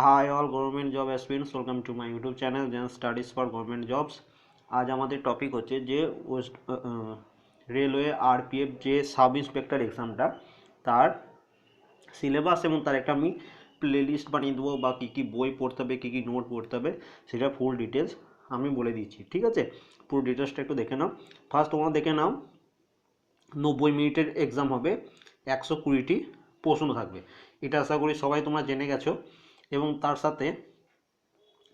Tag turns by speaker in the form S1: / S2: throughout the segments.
S1: High all government job aspirants, welcome to my YouTube channel Zen studies for government jobs. আজ আমাদের topic হচ্ছে যে west railway RPF যে sub inspector এক্সামটা, তার সিলেবাস এবং তার একটা আমি প্লে লিস্ট বানিয়ে দেবো, বা কী কী বই পড়তে হবে, কী কী নোট পড়তে হবে, সেটা ফুল ডিটেলস আমি বলে দিচ্ছি। ঠিক আছে, পুরো ডিটেলসটা একটু দেখে নাও। ফার্স্ট তোমরা দেখে নাও, 90 মিনিটের এক্সাম হবে, 120টি প্রশ্ন থাকবে। এটা আশা করি সবাই তোমরা জেনে গেছো। এবং তার সাথে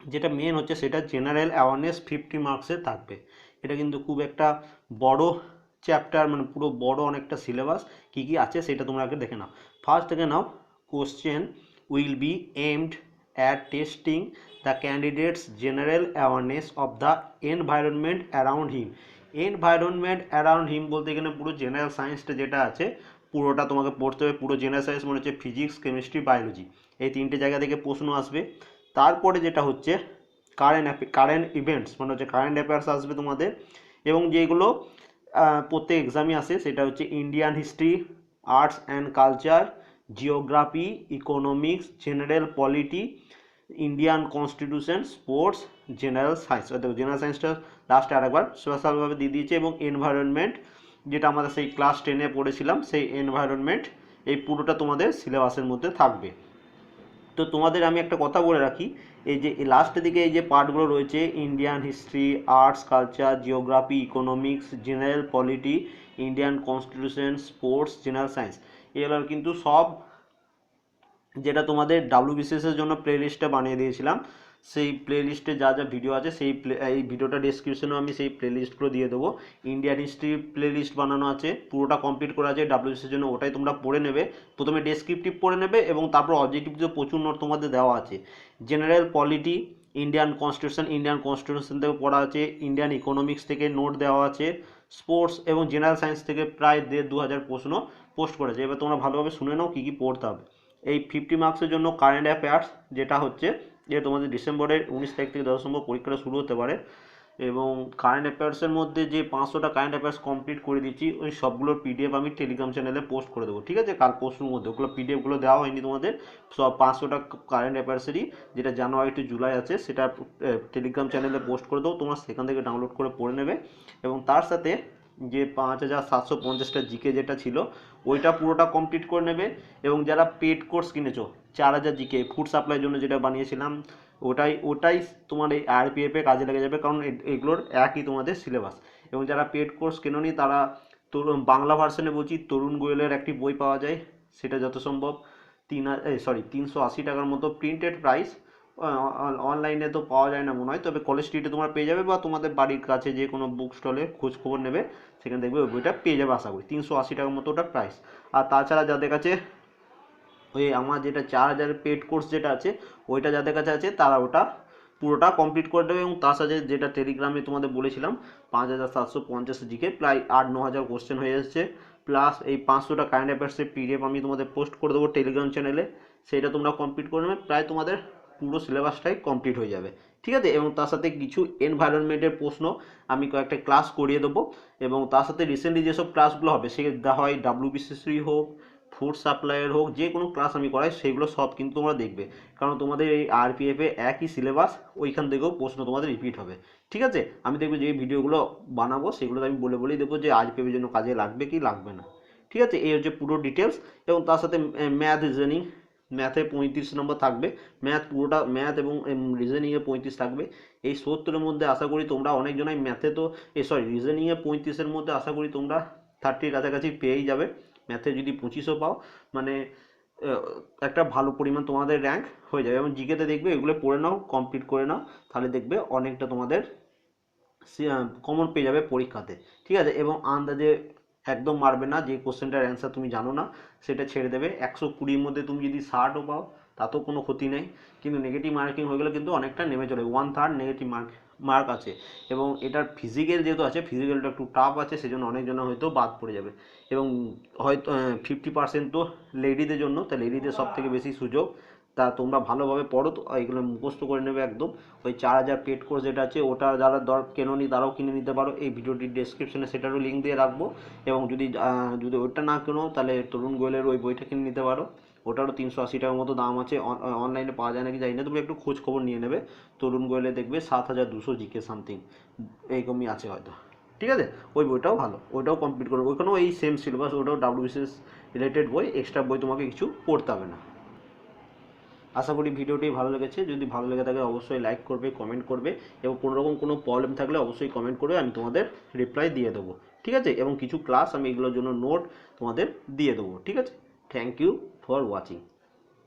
S1: যেটা মেন হচ্ছে সেটা জেনারেল অ্যাওয়ারনেস 50 মার্কসের থাকবে। এটা কিন্তু খুব একটা বড় চ্যাপ্টার, মানে পুরো বড় অনেকটা সিলেবাস। কী কী আছে সেটা তোমরা আগে দেখে নাও। ফার্স্ট দেখে নাও, question will be aimed at testing the candidates general awareness of the environment around him. Environment around him বলতে গেলে পুরো জেনারেল সায়েন্সটা যেটা আছে পুরোটা তোমাকে পড়তে হবে। পুরো জেনারেল সায়েন্স মানে হচ্ছে ফিজিক্স, কেমিস্ট্রি, বায়োলজি, এই তিনটে জায়গা থেকে প্রশ্ন আসবে। তারপরে যেটা হচ্ছে কারেন্ট ইভেন্টস, মানে হচ্ছে কারেন্ট অ্যাফেয়ার্স আসবে তোমাদের, এবং যেগুলো প্রত্যেক এক্সামে আসে সেটা হচ্ছে Indian history, arts and culture, geography, economics, general polity, Indian constitution, sports, general science. অর্থাৎ জেনারেল সায়েন্সটা লাস্টে আরেকবার স্পেশালভাবে দিয়ে দিয়েছে, এবং এনভায়রনমেন্ট যেটা আমরা সেই ক্লাস 10-এ পড়েছিলাম, সেই এনভায়রনমেন্ট এই পুরোটা তোমাদের সিলেবাসের মধ্যে থাকবে। তো তোমাদের আমি একটা কথা বলে রাখি, এই যে লাস্টের দিকে এই যে পার্টগুলো রয়েছে, Indian history, arts, culture, geography, economics, general polity, Indian constitution, sports, general science, এগুলো কিন্তু সব যেটা তোমাদের ডাব্লিউবিসিএসের জন্য প্লে লিস্টটা বানিয়ে দিয়েছিলাম, সেই প্লে লিস্টে যা যা ভিডিও আছে এই ভিডিওটা ডেসক্রিপশনেও আমি সেই প্লে লিস্টগুলো দিয়ে দেবো। ইন্ডিয়ান হিস্ট্রি প্লে লিস্ট বানানো আছে, পুরোটা কমপ্লিট করা আছে ডাব্লিউবিসিএসের জন্য, ওটাই তোমরা পড়ে নেবে। প্রথমে ডেসক্রিপটিভ পড়ে নেবে, এবং তারপর অবজেক্টিভ যে প্রচুর নোট তোমাদের দেওয়া আছে। জেনারেল পলিটি, ইন্ডিয়ান কনস্টিটিউশন থেকে পড়া আছে, ইন্ডিয়ান ইকোনমিক্স থেকে নোট দেওয়া আছে, স্পোর্টস এবং জেনারেল সায়েন্স থেকে প্রায় 1,500-2,000 প্রশ্ন পোস্ট করেছে। এবার তোমরা ভালোভাবে শুনে নাও কী কী পড়তে হবে। এই 50 মার্কসের জন্য কারেন্ট অ্যাফেয়ার্স যেটা হচ্ছে, যে তোমাদের ডিসেম্বরের 19 তারিখ থেকে 10 নম্বর পরীক্ষাটা শুরু হতে পারে, এবং কারেন্ট অ্যাফেয়ার্সের মধ্যে যে 500টা কারেন্ট অ্যাফেয়ার্স কমপ্লিট করে দিচ্ছি, ওই সবগুলোর পিডিএফ আমি টেলিগ্রাম চ্যানেলে পোস্ট করে দেবো। ঠিক আছে, কাল পরশুর মধ্যে ওগুলো পিডিএফগুলো দেওয়া হয়নি তোমাদের, সব 500টা কারেন্ট অ্যাফেয়ার্সেরই, যেটা জানুয়ারি টু জুলাই আছে, সেটা টেলিগ্রাম চ্যানেলে পোস্ট করে দেবো, তোমরা সেখান থেকে ডাউনলোড করে পড়ে নেবে। এবং তার সাথে যে 5,750টা জিকে যেটা ছিল, ওইটা পুরোটা কমপ্লিট করে নেবে। এবং যারা পেড কোর্স কিনেছো, 4,000 জিকে ফুড সাপ্লাইয়ের জন্য যেটা বানিয়েছিলাম, ওটাই তোমার এই আরপিএফে কাজে লেগে যাবে, কারণ এগুলোর একই তোমাদের সিলেবাস। এবং যারা পেড কোর্স কেনোনি তারা তরুণ বাংলা ভার্সনে বলছি, তরুণ গোয়েলের একটি বই পাওয়া যায়, সেটা যত সম্ভব 380 টাকার মতো প্রিন্টেড প্রাইস। অনলাইনে তো পাওয়া যায় না মনে হয়, তবে কলেজ স্ট্রিটে তোমরা পেয়ে যাবে, বা তোমাদের বাড়ির কাছে যে কোনো বুক স্টলে খোঁজ খবর নেবে, সেখানে দেখবে ওই বইটা পেয়ে যাবে আশা করি। 380 টাকার মতো ওটা প্রাইস। আর তাছাড়া যাদের কাছে ওই আমার যেটা 4,000 পেড কোর্স যেটা আছে, ওইটা যাদের কাছে আছে তারা ওটা পুরোটা কমপ্লিট করে দেবে। এবং তার সাথে যেটা টেলিগ্রামে তোমাদের বলেছিলাম, 5,750 জিকে প্রায় 8-9 হাজার কোশ্চেন হয়ে যাচ্ছে, প্লাস এই 500টা কারেন্ট অ্যাফেয়ার্সের পিডিএফ আমি তোমাদের পোস্ট করে দেবো টেলিগ্রাম চ্যানেলে, সেইটা তোমরা কমপ্লিট করে নেবে, প্রায় তোমাদের পুরো সিলেবাসটাই কমপ্লিট হয়ে যাবে। ঠিক আছে, এবং তার সাথে কিছু এনভায়রনমেন্টের প্রশ্ন আমি কয়েকটা ক্লাস করিয়ে দেবো। এবং তার সাথে রিসেন্টলি যেসব ক্লাসগুলো হবে, সেটা হয় ডাব্লিউবিসিএসই হোক, ফুড সাপ্লাইয়ের হোক, যে কোনো ক্লাস আমি করাই, সেগুলো সব কিন্তু তোমরা দেখবে, কারণ তোমাদের এই আরপিএফে একই সিলেবাস, ওইখান থেকেও প্রশ্ন তোমাদের রিপিট হবে। ঠিক আছে, আমি দেখবে যে ভিডিওগুলো বানাবো সেগুলো আমি বলেই দেবো যে আরপিএফের জন্য কাজে লাগবে কি লাগবে না। ঠিক আছে, এই হচ্ছে পুরো ডিটেলস। এবং তার সাথে ম্যাথ, রিজনিং, ম্যাথে 35 নম্বর থাকবে, পুরোটা ম্যাথ এবং রিজনিংয়ে 35 থাকবে। এই 70-এর মধ্যে আশা করি তোমরা অনেকজনাই ম্যাথে তো রিজনিংয়ে 35-এর মধ্যে আশা করি তোমরা 30-র কাছাকাছি পেয়েই যাবে। ম্যাথে যদি 25ও পাও, মানে একটা ভালো পরিমাণ তোমাদের র্যাঙ্ক হয়ে যাবে। এবং জিকেতে দেখবে এগুলো পড়ে নাও, কমপ্লিট করে নাও, তাহলে দেখবে অনেকটা তোমাদের কমন পেয়ে যাবে পরীক্ষাতে। ঠিক আছে, এবং আন্দাজে একদম মারবে না, যে কোশ্চেনটার অ্যান্সার তুমি জানো না সেটা ছেড়ে দেবে। 120-র মধ্যে তুমি যদি 60ও পাও তাতেও কোনো ক্ষতি নেই, কিন্তু নেগেটিভ মার্কিং হয়ে গেলে কিন্তু অনেকটা নেমে চলে, 1/3 নেগেটিভ মার্ক আছে। এবং এটার ফিজিক্যাল যেহেতু আছে, ফিজিক্যালটা একটু টাফ আছে, সেজন্য অনেকজনের হয়তো বাদ পড়ে যাবে। এবং হয়তো 50% তো লেডিদের জন্য, তা লেডিদের সব থেকে বেশি সুযোগ। তা তোমরা ভালোভাবে পড়ো, তো এগুলো মুখস্থ করে নেবে একদম। ওই 4,000 পেড কোর্স যেটা আছে, ওটা যারা কেনোনি তারাও কিনে নিতে পারো, এই ভিডিওটির ডেসক্রিপশনে সেটারও লিঙ্ক দিয়ে রাখবো। এবং যদি ওটা না কেনো, তাহলে তরুণ গোয়েলের ওই বইটা কিনে নিতে পারো, ওটারও 380 টাকার মতো দাম আছে, অনলাইনে পাওয়া যায় নাকি জানি না, তুমি একটু খোঁজ খবর নিয়ে নেবে। তরুণ গোয়েলে দেখবে 7200 জিকে সামথিং এইরকমই আছে হয়তো। ঠিক আছে, ওই বইটাও ভালো, ওইটাও কমপ্লিট করবে, ওইখানেও এই সেম সিলেবাস, ওটাও ডাব্লিউবিসিএস রিলেটেড বই, এক্সট্রা বই তোমাকে কিছু পড়তে হবে না। আশা করি ভিডিওটি ভালো লেগেছে, যদি ভালো লেগে থাকে অবশ্যই লাইক করবে, কমেন্ট করবে, এবং কোনোরকম কোনো প্রবলেম থাকলে অবশ্যই কমেন্ট করবে, আমি তোমাদের রিপ্লাই দিয়ে দেবো। ঠিক আছে, এবং কিছু ক্লাস আমি এগুলোর জন্য নোট তোমাদের দিয়ে দেবো। ঠিক আছে, থ্যাংক ইউ ফর ওয়াচিং।